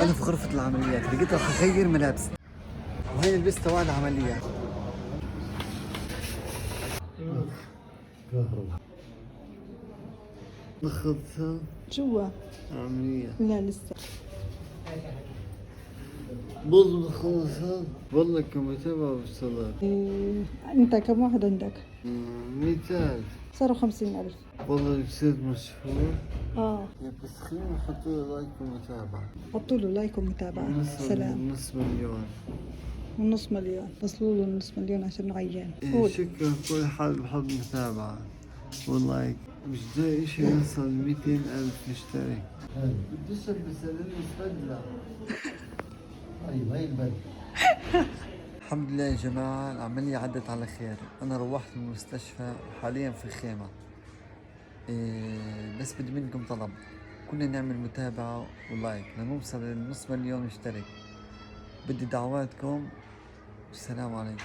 أنا في غرفة العمليات، لقيت راح أغير ملابس وهي لبست تبع العمليات. كهرباء دخلتها جوا. عملية لا لسه. برضو بخلصها والله كمتابعة بالصلاة. انت كم واحد عندك؟ 100,000. صاروا 50,000. والله صرت مشهور. اه. بس خلينا نحطوا له لايك ومتابعة. حطوا له لايك ومتابعة. سلام. نص مليون. ونص مليون، وصلوا له نص مليون عشان نعين. إيه شكرا كل حد بحب متابعة واللايك. مش ده اشي يوصل 200,000 مشترك. بديش البس البس بدلة. ايوه هي البدلة. الحمد لله يا جماعة، العملية عدت على خير. أنا روحت من المستشفى وحاليا في خيمة. بس بدي منكم طلب، كنا نعمل متابعة ولايك لنوصل لنص مليون مشترك. بدي دعواتكم. السلام عليكم.